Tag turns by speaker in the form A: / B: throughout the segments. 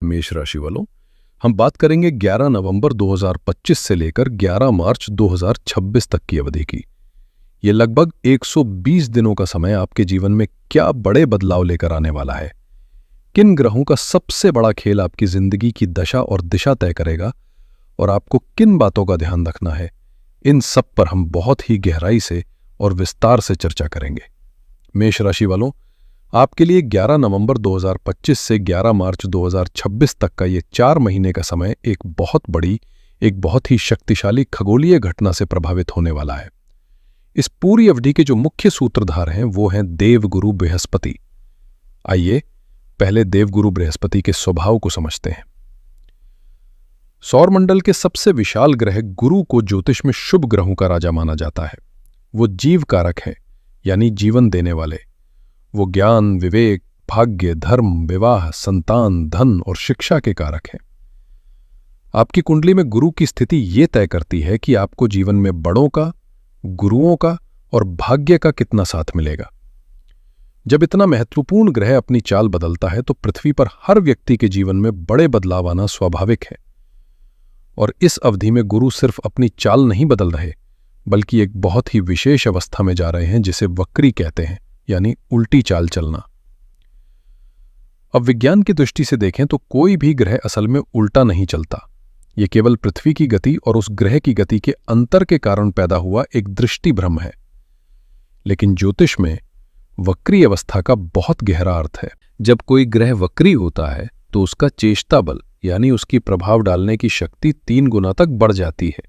A: मेष राशि वालों, हम बात करेंगे 11 नवंबर 2025 से लेकर 11 मार्च 2026 तक की अवधि की। ये लगभग 120 दिनों का समय आपके जीवन में क्या बड़े बदलाव लेकर आने वाला है। किन ग्रहों का सबसे बड़ा खेल आपकी जिंदगी की दशा और दिशा तय करेगा और आपको किन बातों का ध्यान रखना है, इन सब पर हम बहुत ही गहराई से और विस्तार से चर्चा करेंगे। मेष राशि वालों, आपके लिए 11 नवंबर 2025 से 11 मार्च 2026 तक का ये 4 महीने का समय एक बहुत ही शक्तिशाली खगोलीय घटना से प्रभावित होने वाला है। इस पूरी अवधि के जो मुख्य सूत्रधार हैं वो हैं देवगुरु बृहस्पति। आइए पहले देवगुरु बृहस्पति के स्वभाव को समझते हैं। सौरमंडल के सबसे विशाल ग्रह गुरु को ज्योतिष में शुभ ग्रहों का राजा माना जाता है। वो जीव कारक है, यानी जीवन देने वाले। वो ज्ञान, विवेक, भाग्य, धर्म, विवाह, संतान, धन और शिक्षा के कारक हैं। आपकी कुंडली में गुरु की स्थिति ये तय करती है कि आपको जीवन में बड़ों का, गुरुओं का और भाग्य का कितना साथ मिलेगा। जब इतना महत्वपूर्ण ग्रह अपनी चाल बदलता है तो पृथ्वी पर हर व्यक्ति के जीवन में बड़े बदलाव आना स्वाभाविक है। और इस अवधि में गुरु सिर्फ अपनी चाल नहीं बदल रहे, बल्कि एक बहुत ही विशेष अवस्था में जा रहे हैं जिसे वक्री कहते हैं, यानी उल्टी चाल चलना। अब विज्ञान की दृष्टि से देखें तो कोई भी ग्रह असल में उल्टा नहीं चलता। यह केवल पृथ्वी की गति और उस ग्रह की गति के अंतर के कारण पैदा हुआ एक दृष्टि भ्रम है। लेकिन ज्योतिष में वक्री अवस्था का बहुत गहरा अर्थ है। जब कोई ग्रह वक्री होता है तो उसका चेष्टा बल, यानी उसकी प्रभाव डालने की शक्ति 3 गुना तक बढ़ जाती है।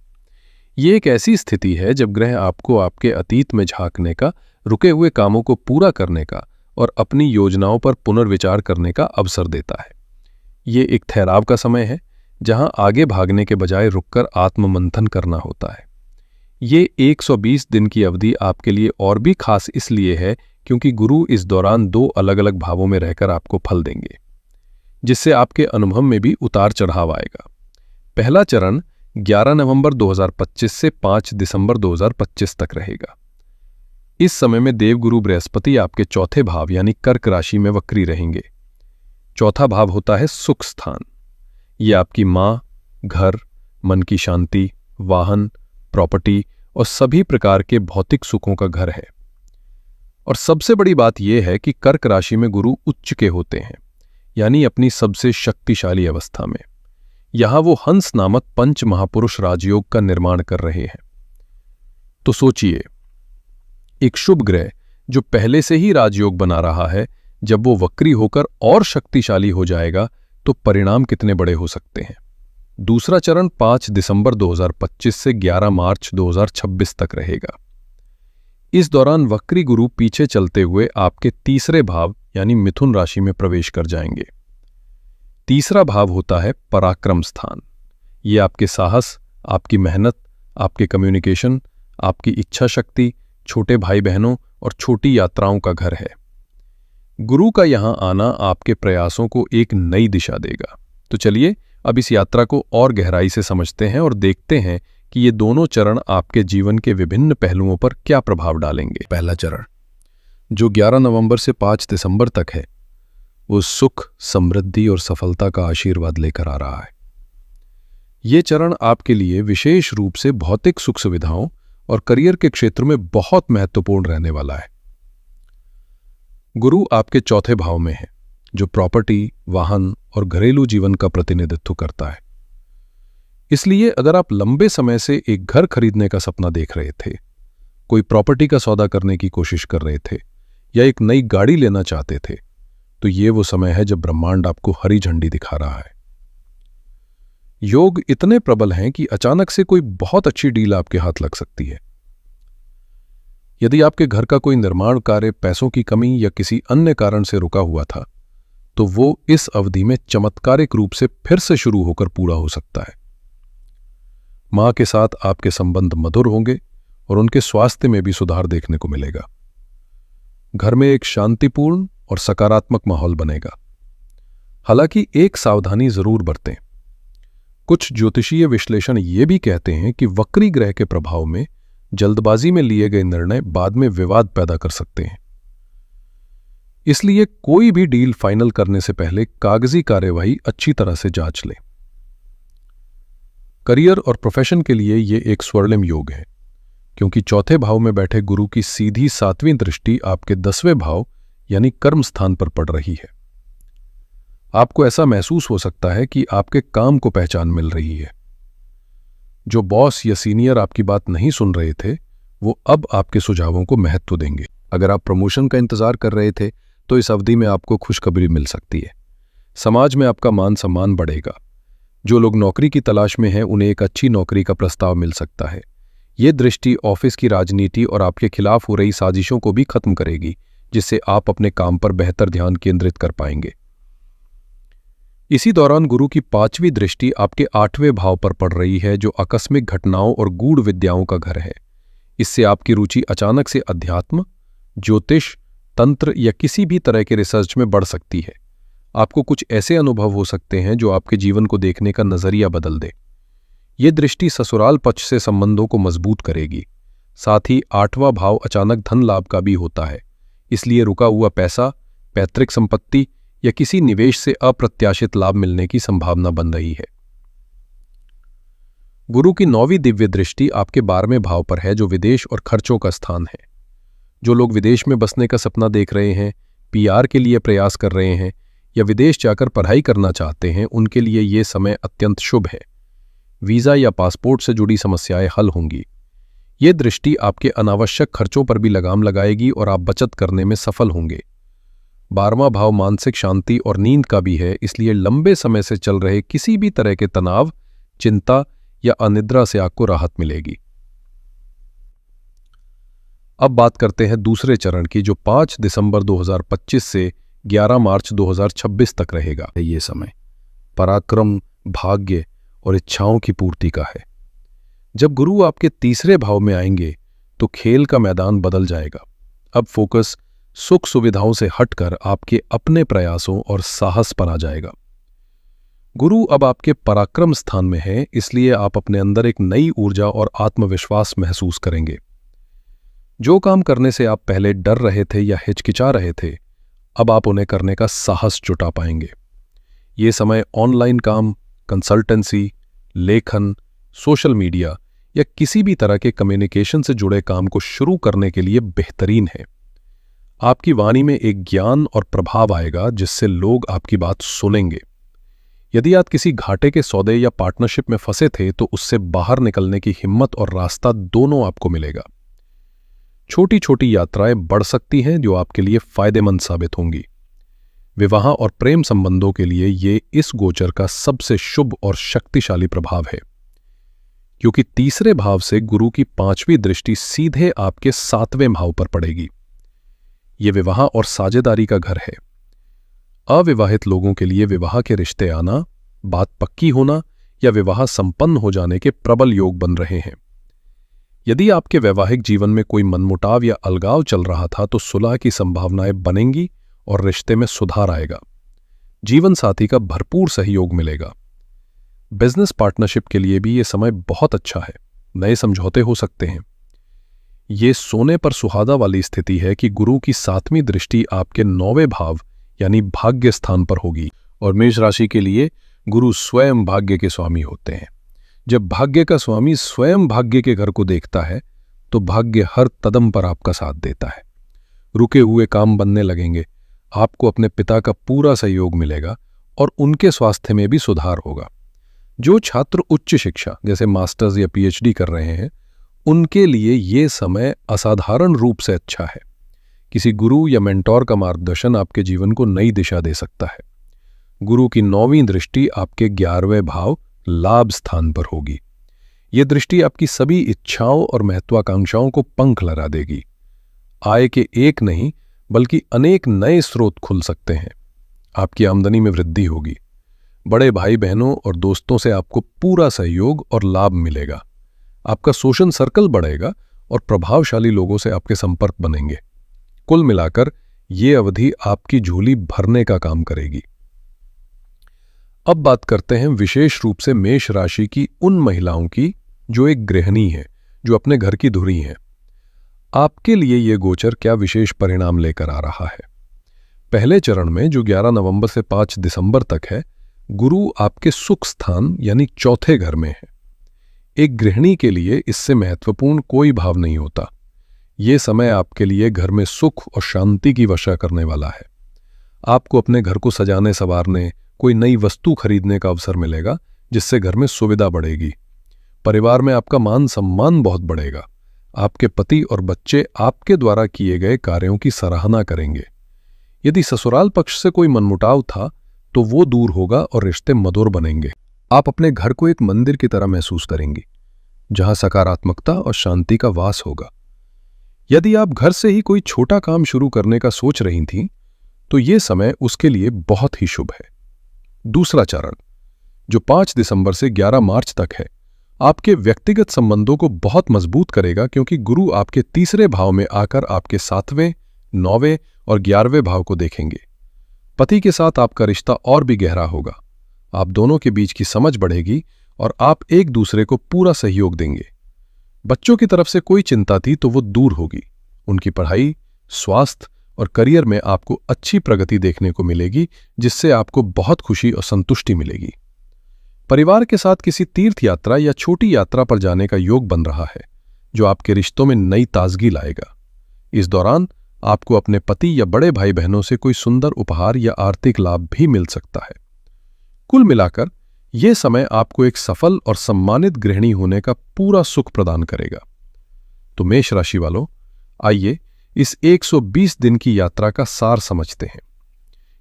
A: ये एक ऐसी स्थिति है जब ग्रह आपको आपके अतीत में झांकने का, रुके हुए कामों को पूरा करने का और अपनी योजनाओं पर पुनर्विचार करने का अवसर देता है। ये एक ठहराव का समय है जहां आगे भागने के बजाय रुककर आत्ममंथन करना होता है। ये 120 दिन की अवधि आपके लिए और भी खास इसलिए है क्योंकि गुरु इस दौरान 2 अलग अलग भावों में रहकर आपको फल देंगे, जिससे आपके अनुभव में भी उतार चढ़ाव आएगा। पहला चरण 11 नवंबर 2025 से 5 दिसंबर 2025 तक रहेगा। इस समय में देवगुरु बृहस्पति आपके चौथे भाव यानी कर्क राशि में वक्री रहेंगे। चौथा भाव होता है सुख स्थान। ये आपकी मां, घर, मन की शांति, वाहन, प्रॉपर्टी और सभी प्रकार के भौतिक सुखों का घर है। और सबसे बड़ी बात यह है कि कर्क राशि में गुरु उच्च के होते हैं, यानी अपनी सबसे शक्तिशाली अवस्था में। यहां वो हंस नामक पंच महापुरुष राजयोग का निर्माण कर रहे हैं। तो सोचिए, एक शुभ ग्रह जो पहले से ही राजयोग बना रहा है, जब वो वक्री होकर और शक्तिशाली हो जाएगा तो परिणाम कितने बड़े हो सकते हैं। दूसरा चरण 5 दिसंबर 2025 से 11 मार्च 2026 तक रहेगा। इस दौरान वक्री गुरु पीछे चलते हुए आपके तीसरे भाव यानी मिथुन राशि में प्रवेश कर जाएंगे। तीसरा भाव होता है पराक्रम स्थान। ये आपके साहस, आपकी मेहनत, आपके कम्युनिकेशन, आपकी इच्छा शक्ति, छोटे भाई बहनों और छोटी यात्राओं का घर है। गुरु का यहां आना आपके प्रयासों को एक नई दिशा देगा। तो चलिए अब इस यात्रा को और गहराई से समझते हैं और देखते हैं कि ये दोनों चरण आपके जीवन के विभिन्न पहलुओं पर क्या प्रभाव डालेंगे। पहला चरण जो 11 नवंबर से 5 दिसंबर तक है, वो सुख, समृद्धि और सफलता का आशीर्वाद लेकर आ रहा है। ये चरण आपके लिए विशेष रूप से भौतिक सुख सुविधाओं और करियर के क्षेत्र में बहुत महत्वपूर्ण रहने वाला है। गुरु आपके चौथे भाव में है, जो प्रॉपर्टी, वाहन और घरेलू जीवन का प्रतिनिधित्व करता है। इसलिए अगर आप लंबे समय से एक घर खरीदने का सपना देख रहे थे, कोई प्रॉपर्टी का सौदा करने की कोशिश कर रहे थे या एक नई गाड़ी लेना चाहते थे, तो ये वो समय है जब ब्रह्मांड आपको हरी झंडी दिखा रहा है। योग इतने प्रबल हैं कि अचानक से कोई बहुत अच्छी डील आपके हाथ लग सकती है। यदि आपके घर का कोई निर्माण कार्य पैसों की कमी या किसी अन्य कारण से रुका हुआ था, तो वो इस अवधि में चमत्कारिक रूप से फिर से शुरू होकर पूरा हो सकता है। मां के साथ आपके संबंध मधुर होंगे और उनके स्वास्थ्य में भी सुधार देखने को मिलेगा। घर में एक शांतिपूर्ण और सकारात्मक माहौल बनेगा। हालांकि एक सावधानी जरूर बरतें। कुछ ज्योतिषीय विश्लेषण ये भी कहते हैं कि वक्री ग्रह के प्रभाव में जल्दबाजी में लिए गए निर्णय बाद में विवाद पैदा कर सकते हैं। इसलिए कोई भी डील फाइनल करने से पहले कागजी कार्यवाही अच्छी तरह से जांच लें। करियर और प्रोफेशन के लिए ये एक स्वर्णिम योग है, क्योंकि चौथे भाव में बैठे गुरु की सीधी 7वीं दृष्टि आपके 10वें भाव यानी कर्म स्थान पर पड़ रही है। आपको ऐसा महसूस हो सकता है कि आपके काम को पहचान मिल रही है। जो बॉस या सीनियर आपकी बात नहीं सुन रहे थे, वो अब आपके सुझावों को महत्व देंगे। अगर आप प्रमोशन का इंतजार कर रहे थे तो इस अवधि में आपको खुशखबरी मिल सकती है। समाज में आपका मान सम्मान बढ़ेगा। जो लोग नौकरी की तलाश में हैं उन्हें एक अच्छी नौकरी का प्रस्ताव मिल सकता है। ये दृष्टि ऑफिस की राजनीति और आपके खिलाफ हो रही साजिशों को भी खत्म करेगी, जिससे आप अपने काम पर बेहतर ध्यान केंद्रित कर पाएंगे। इसी दौरान गुरु की 5वीं दृष्टि आपके 8वें भाव पर पड़ रही है, जो आकस्मिक घटनाओं और गूढ़ विद्याओं का घर है। इससे आपकी रुचि अचानक से अध्यात्म, ज्योतिष, तंत्र या किसी भी तरह के रिसर्च में बढ़ सकती है। आपको कुछ ऐसे अनुभव हो सकते हैं जो आपके जीवन को देखने का नजरिया बदल दे। ये दृष्टि ससुराल पक्ष से संबंधों को मजबूत करेगी। साथ ही 8वां भाव अचानक धन लाभ का भी होता है, इसलिए रुका हुआ पैसा, पैतृक संपत्ति या किसी निवेश से अप्रत्याशित लाभ मिलने की संभावना बन रही है। गुरु की 9वीं दिव्य दृष्टि आपके 12वें भाव पर है, जो विदेश और खर्चों का स्थान है। जो लोग विदेश में बसने का सपना देख रहे हैं, पीआर के लिए प्रयास कर रहे हैं या विदेश जाकर पढ़ाई करना चाहते हैं, उनके लिए ये समय अत्यंत शुभ है। वीजा या पासपोर्ट से जुड़ी समस्याएं हल होंगी। ये दृष्टि आपके अनावश्यक खर्चों पर भी लगाम लगाएगी और आप बचत करने में सफल होंगे। 12वां भाव मानसिक शांति और नींद का भी है, इसलिए लंबे समय से चल रहे किसी भी तरह के तनाव, चिंता या अनिद्रा से आपको राहत मिलेगी। अब बात करते हैं दूसरे चरण की, जो 5 दिसंबर 2025 से 11 मार्च 2026 तक रहेगा। ये समय पराक्रम, भाग्य और इच्छाओं की पूर्ति का है। जब गुरु आपके 3रे भाव में आएंगे तो खेल का मैदान बदल जाएगा। अब फोकस सुख सुविधाओं से हटकर आपके अपने प्रयासों और साहस पर आ जाएगा। गुरु अब आपके पराक्रम स्थान में है, इसलिए आप अपने अंदर एक नई ऊर्जा और आत्मविश्वास महसूस करेंगे। जो काम करने से आप पहले डर रहे थे या हिचकिचा रहे थे, अब आप उन्हें करने का साहस जुटा पाएंगे। ये समय ऑनलाइन काम, कंसल्टेंसी, लेखन, सोशल मीडिया या किसी भी तरह के कम्युनिकेशन से जुड़े काम को शुरू करने के लिए बेहतरीन है। आपकी वाणी में एक ज्ञान और प्रभाव आएगा जिससे लोग आपकी बात सुनेंगे। यदि आप किसी घाटे के सौदे या पार्टनरशिप में फंसे थे तो उससे बाहर निकलने की हिम्मत और रास्ता दोनों आपको मिलेगा। छोटी छोटी यात्राएं बढ़ सकती हैं जो आपके लिए फायदेमंद साबित होंगी। विवाह और प्रेम संबंधों के लिए ये इस गोचर का सबसे शुभ और शक्तिशाली प्रभाव है, क्योंकि 3रे भाव से गुरु की 5वीं दृष्टि सीधे आपके 7वें भाव पर पड़ेगी। ये विवाह और साझेदारी का घर है। अविवाहित लोगों के लिए विवाह के रिश्ते आना, बात पक्की होना या विवाह संपन्न हो जाने के प्रबल योग बन रहे हैं। यदि आपके वैवाहिक जीवन में कोई मनमुटाव या अलगाव चल रहा था तो सुलह की संभावनाएं बनेंगी और रिश्ते में सुधार आएगा। जीवन साथी का भरपूर सहयोग मिलेगा। बिजनेस पार्टनरशिप के लिए भी ये समय बहुत अच्छा है। नए समझौते हो सकते हैं। ये सोने पर सुहागा वाली स्थिति है कि गुरु की 7वीं दृष्टि आपके 9वें भाव यानी भाग्य स्थान पर होगी और मेष राशि के लिए गुरु स्वयं भाग्य के स्वामी होते हैं। जब भाग्य का स्वामी स्वयं भाग्य के घर को देखता है तो भाग्य हर कदम पर आपका साथ देता है। रुके हुए काम बनने लगेंगे। आपको अपने पिता का पूरा सहयोग मिलेगा और उनके स्वास्थ्य में भी सुधार होगा। जो छात्र उच्च शिक्षा जैसे मास्टर्स या पीएचडी कर रहे हैं, उनके लिए ये समय असाधारण रूप से अच्छा है। किसी गुरु या मेंटोर का मार्गदर्शन आपके जीवन को नई दिशा दे सकता है। गुरु की 9वीं दृष्टि आपके 11वें भाव लाभ स्थान पर होगी। ये दृष्टि आपकी सभी इच्छाओं और महत्वाकांक्षाओं को पंख लगा देगी। आय के एक नहीं बल्कि अनेक नए स्रोत खुल सकते हैं। आपकी आमदनी में वृद्धि होगी। बड़े भाई बहनों और दोस्तों से आपको पूरा सहयोग और लाभ मिलेगा। आपका सोशल सर्कल बढ़ेगा और प्रभावशाली लोगों से आपके संपर्क बनेंगे। कुल मिलाकर ये अवधि आपकी झोली भरने का काम करेगी। अब बात करते हैं विशेष रूप से मेष राशि की उन महिलाओं की जो एक गृहिणी है, जो अपने घर की धुरी हैं। आपके लिए ये गोचर क्या विशेष परिणाम लेकर आ रहा है? पहले चरण में, जो 11 नवंबर से 5 दिसंबर तक है, गुरु आपके सुख स्थान यानी चौथे घर में है। एक गृहिणी के लिए इससे महत्वपूर्ण कोई भाव नहीं होता। ये समय आपके लिए घर में सुख और शांति की वर्षा करने वाला है। आपको अपने घर को सजाने संवारने, कोई नई वस्तु खरीदने का अवसर मिलेगा, जिससे घर में सुविधा बढ़ेगी। परिवार में आपका मान सम्मान बहुत बढ़ेगा। आपके पति और बच्चे आपके द्वारा किए गए कार्यों की सराहना करेंगे। यदि ससुराल पक्ष से कोई मनमुटाव था तो वो दूर होगा और रिश्ते मधुर बनेंगे। आप अपने घर को एक मंदिर की तरह महसूस करेंगी, जहां सकारात्मकता और शांति का वास होगा। यदि आप घर से ही कोई छोटा काम शुरू करने का सोच रही थीं, तो ये समय उसके लिए बहुत ही शुभ है। दूसरा चरण, जो 5 दिसंबर से 11 मार्च तक है, आपके व्यक्तिगत संबंधों को बहुत मजबूत करेगा, क्योंकि गुरु आपके तीसरे भाव में आकर आपके 7वें, 9वें और 11वें भाव को देखेंगे। पति के साथ आपका रिश्ता और भी गहरा होगा। आप दोनों के बीच की समझ बढ़ेगी और आप एक दूसरे को पूरा सहयोग देंगे। बच्चों की तरफ से कोई चिंता थी तो वो दूर होगी। उनकी पढ़ाई, स्वास्थ्य और करियर में आपको अच्छी प्रगति देखने को मिलेगी, जिससे आपको बहुत खुशी और संतुष्टि मिलेगी। परिवार के साथ किसी तीर्थ यात्रा या छोटी यात्रा पर जाने का योग बन रहा है, जो आपके रिश्तों में नई ताजगी लाएगा। इस दौरान आपको अपने पति या बड़े भाई बहनों से कोई सुंदर उपहार या आर्थिक लाभ भी मिल सकता है। कुल मिलाकर यह समय आपको एक सफल और सम्मानित गृहिणी होने का पूरा सुख प्रदान करेगा। तो मेष राशि वालों, आइए इस 120 दिन की यात्रा का सार समझते हैं।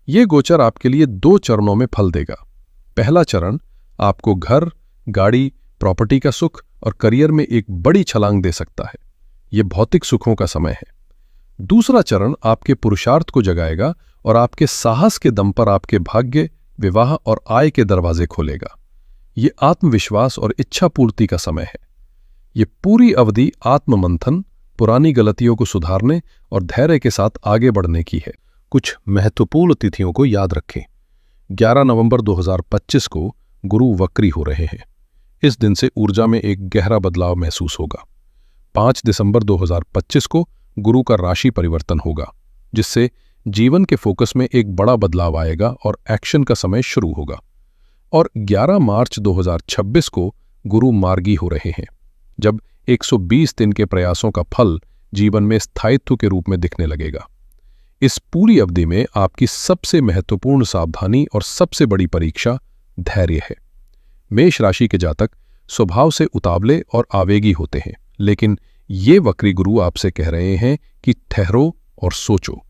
A: यह गोचर आपके लिए 2 चरणों में फल देगा। पहला चरण आपको घर, गाड़ी, प्रॉपर्टी का सुख और करियर में एक बड़ी छलांग दे सकता है। यह भौतिक सुखों का समय है। दूसरा चरण आपके पुरुषार्थ को जगाएगा और आपके साहस के दम पर आपके भाग्य, विवाह और आय के दरवाजे खोलेगा। ये आत्मविश्वास और इच्छा पूर्ति का समय है। ये पूरी अवधि आत्ममंथन, पुरानी गलतियों को सुधारने और धैर्य के साथ आगे बढ़ने की है। कुछ महत्वपूर्ण तिथियों को याद रखें। 11 नवंबर 2025 को गुरु वक्री हो रहे हैं। इस दिन से ऊर्जा में एक गहरा बदलाव महसूस होगा। 5 दिसंबर 2025 को गुरु का राशि परिवर्तन होगा, जिससे जीवन के फोकस में एक बड़ा बदलाव आएगा और एक्शन का समय शुरू होगा। और 11 मार्च 2026 को गुरु मार्गी हो रहे हैं, जब 120 दिन के प्रयासों का फल जीवन में स्थायित्व के रूप में दिखने लगेगा। इस पूरी अवधि में आपकी सबसे महत्वपूर्ण सावधानी और सबसे बड़ी परीक्षा धैर्य है। मेष राशि के जातक स्वभाव से उतावले और आवेगी होते हैं, लेकिन ये वक्री गुरु आपसे कह रहे हैं कि ठहरो और सोचो।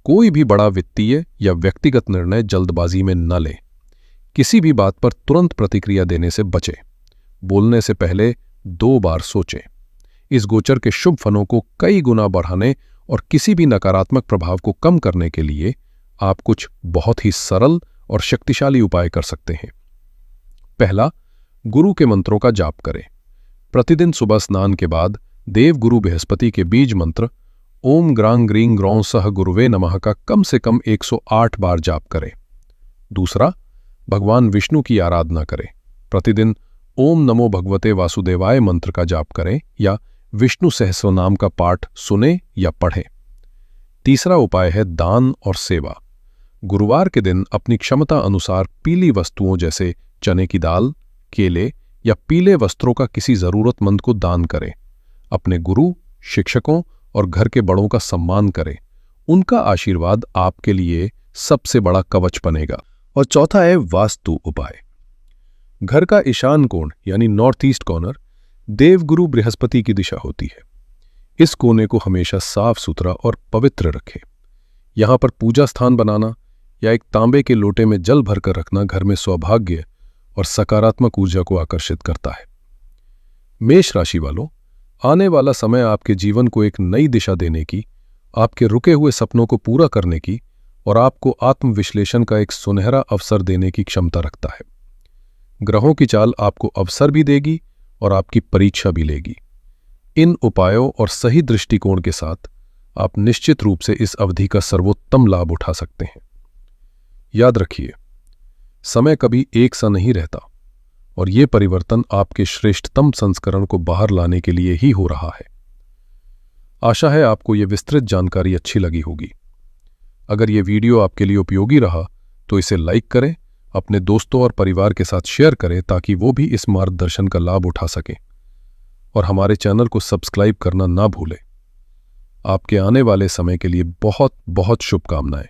A: कोई भी बड़ा वित्तीय या व्यक्तिगत निर्णय जल्दबाजी में न लें। किसी भी बात पर तुरंत प्रतिक्रिया देने से बचें। बोलने से पहले 2 बार सोचें। इस गोचर के शुभ फलों को कई गुना बढ़ाने और किसी भी नकारात्मक प्रभाव को कम करने के लिए आप कुछ बहुत ही सरल और शक्तिशाली उपाय कर सकते हैं। पहला, गुरु के मंत्रों का जाप करें। प्रतिदिन सुबह स्नान के बाद देव गुरु बृहस्पति के बीज मंत्र ओम ग्रां ग्रीं ग्रौं सह गुरुवे नमः का कम से कम 108 बार जाप करें। दूसरा, भगवान विष्णु की आराधना करें। प्रतिदिन ओम नमो भगवते वासुदेवाय मंत्र का जाप करें या विष्णु सहस्रनाम का पाठ सुने या पढ़ें। तीसरा उपाय है दान और सेवा। गुरुवार के दिन अपनी क्षमता अनुसार पीली वस्तुओं जैसे चने की दाल, केले या पीले वस्त्रों का किसी जरूरतमंद को दान करें। अपने गुरु, शिक्षकों और घर के बड़ों का सम्मान करें। उनका आशीर्वाद आपके लिए सबसे बड़ा कवच बनेगा। और चौथा है वास्तु उपाय। घर का ईशान कोण यानी नॉर्थ ईस्ट कॉर्नर देवगुरु बृहस्पति की दिशा होती है। इस कोने को हमेशा साफ सुथरा और पवित्र रखें। यहां पर पूजा स्थान बनाना या एक तांबे के लोटे में जल भरकर रखना घर में सौभाग्य और सकारात्मक ऊर्जा को आकर्षित करता है। मेष राशि वालों, आने वाला समय आपके जीवन को एक नई दिशा देने की, आपके रुके हुए सपनों को पूरा करने की और आपको आत्मविश्लेषण का एक सुनहरा अवसर देने की क्षमता रखता है। ग्रहों की चाल आपको अवसर भी देगी और आपकी परीक्षा भी लेगी। इन उपायों और सही दृष्टिकोण के साथ आप निश्चित रूप से इस अवधि का सर्वोत्तम लाभ उठा सकते हैं। याद रखिए, समय कभी एक सा नहीं रहता और ये परिवर्तन आपके श्रेष्ठतम संस्करण को बाहर लाने के लिए ही हो रहा है। आशा है आपको ये विस्तृत जानकारी अच्छी लगी होगी। अगर ये वीडियो आपके लिए उपयोगी रहा तो इसे लाइक करें, अपने दोस्तों और परिवार के साथ शेयर करें ताकि वो भी इस मार्गदर्शन का लाभ उठा सकें। और हमारे चैनल को सब्सक्राइब करना ना भूलें। आपके आने वाले समय के लिए बहुत बहुत शुभकामनाएं।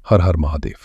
A: हर हर महादेव।